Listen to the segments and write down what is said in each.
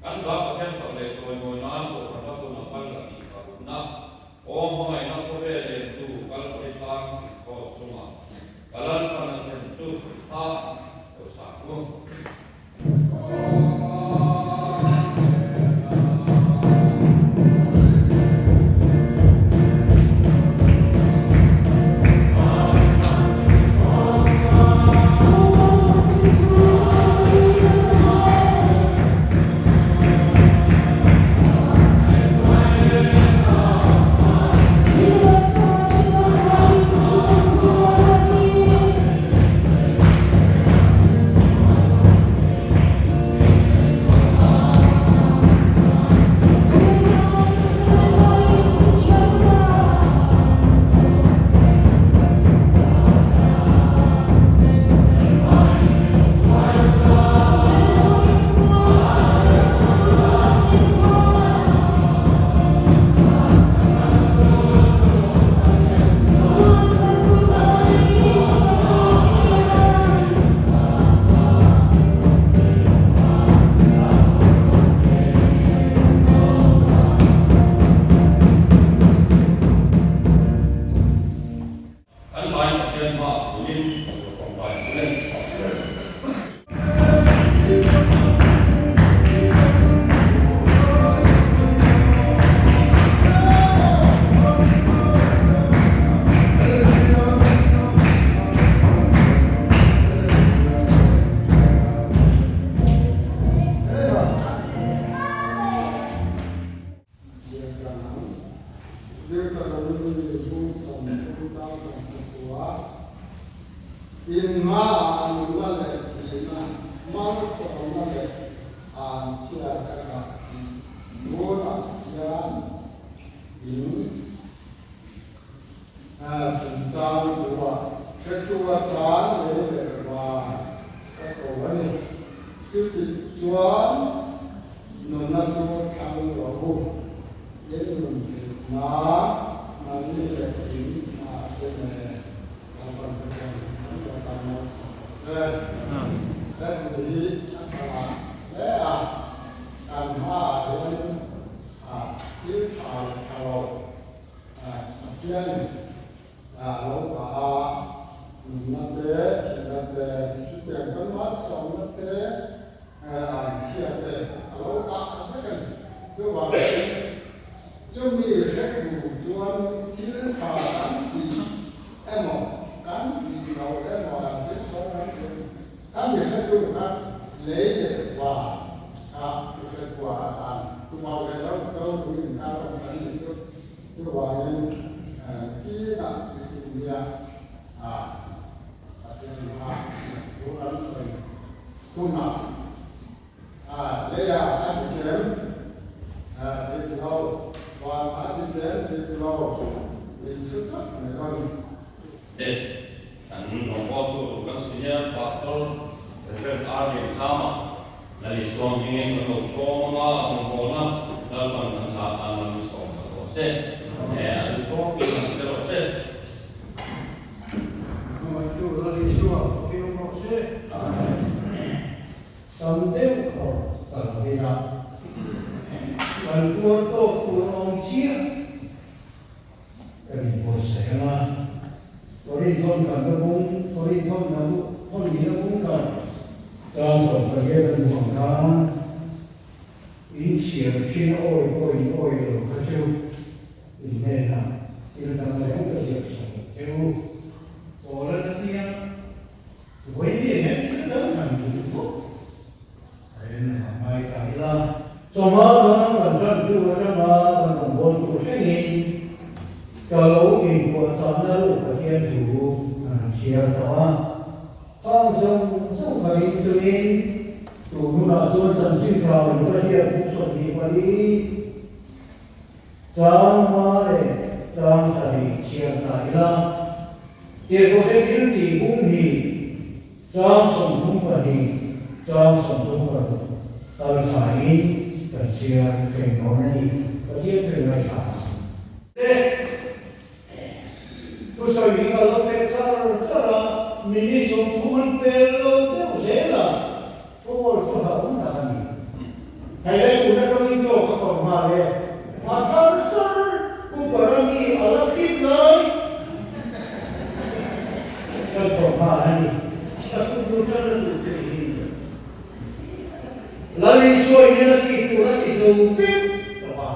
kan sa pathem tak le choi moi na ko kan pa tu na pal sa ti ka na om hoi na ko ve le tu kal pri ta ko suma kalan pa na sen chu ha ko sa ko in ma an la le na ma so na le an chia ka ka no na ya in a tan wa ke tu wa tan le wa ka ko wa ni ku ti chuan no na tu thang wa ho ye na na ni le in a ke neและทีนี้และการผ้าเป็นที่ถ่ายเราเช่นเรานัดเตะนัดเตะชุดแต่งกันมาสองนัดเตะเชียร์เตะเราตัดกันคือว่าจะมีแค่ดูจวนที่ถ่ายกันดีเอ็มกันดีเราเอ็มว่าที่สองนั้นkan dia tu kan lele wa tu wa tu mau le tu ni kan kan tu wa ni ki na ki dia atau tu kan tu na le ya kan dia itu lo wa kan dia itu lo itu tak memang dan nomor kan senior pastor Reverend Arvin Sama dari suami ini untuk semua pengguna dalam kesehatan dan sosial. Itu kita terus. Itu dari suami kita terus. Sampai kau berbeda. Kalau tu kurang cia, kami bersama. Tori thon kan bung, tori thon na thon ni na bung kan. Trang sổ cái ghế thân hoàng ca ý chiều khi nó ôi rồi các chú thì nên là thì là thằng này không được việc sổ chú ồ lên nó kia với đi hết nó đỡ thành cái thuốc đấy là mai cái là cho má nó làm cho chú cho má làm đồng vốn của cái gì cho lỗ hình của cháu nó lúc ở thiên thủ chiều đó phong sông phải注意，主那做真心条有那些不顺利的哩，张妈的张啥的钱来了，结果这人的公里，张省中国的张省中国的，到海的钱很多的，这些对来看，不是一个老百姓这了，民间生活们被老百姓了。我说好那里， Hay đây cũng đã có những chỗ các con mà về mà tham sân cũng có rằng đi ở đó ít lời cho con mà này ta cũng muốn cho nó được gì lali xuôi như là cái tụ là cái dầu phim đó mà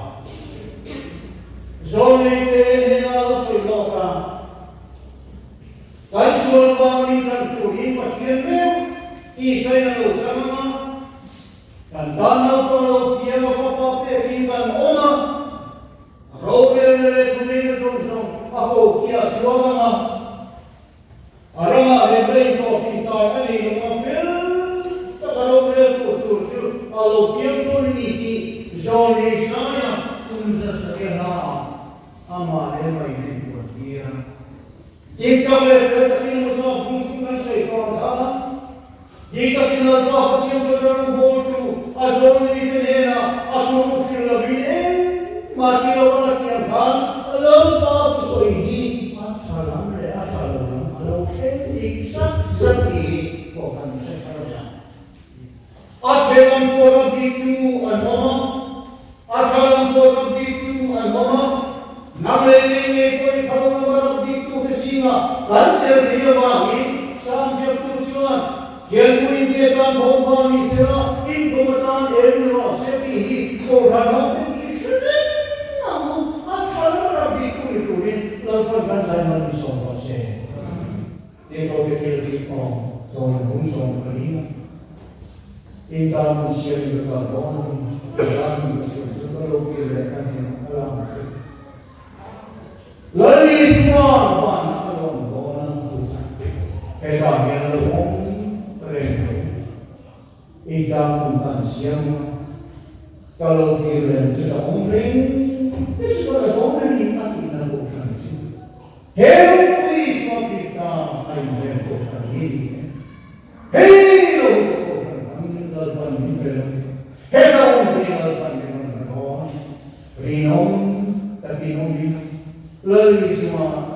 dầu này thế nào xuôi đó cả cái xuôi vào đi cần tụ đi mà kiếm phim y xoay là đủ cho nó kan danau kalau dia apa apa tinggal oma rovel le tunene song ako kia suama arama reblei ko pintar ali no fel ta rovel ko tu alo pian ko ni ti zone saya unza sakena ama emai ni ko dia jika le tapi mo sa bung kan sai ko ta jika kita dapat yang saudara bodoh azoni kenena aku muksin lebih mati lawan yang kan lompat soidi asalam le asalam kalau iksak zaki bukan sekarang asalam korang itu anoma asalam korang itu anoma namle ni koi kalau korang itu kesinga kan dia bagi sampai tujuan Yang punya kan bomba ni sera, in komentar elok sepi, orang ini sedih, namun apa orang itu ni, lakukan saya mandi sombong saya. Dia kau fikir di sombong kelima, kita manusia juga kawan, dalam manusia kalau kirakan yang alam. Lagi semua anak orang Tuhan, kita yang lelong. Ika bukan siapa kalau kira sudah omreng itu sudah omreng ini kita bukan siapa hei semua kita ayo bukan ini hei lo bukan kami lakukan ini hei lo lakukan ini rinom tapi nomin lagi semua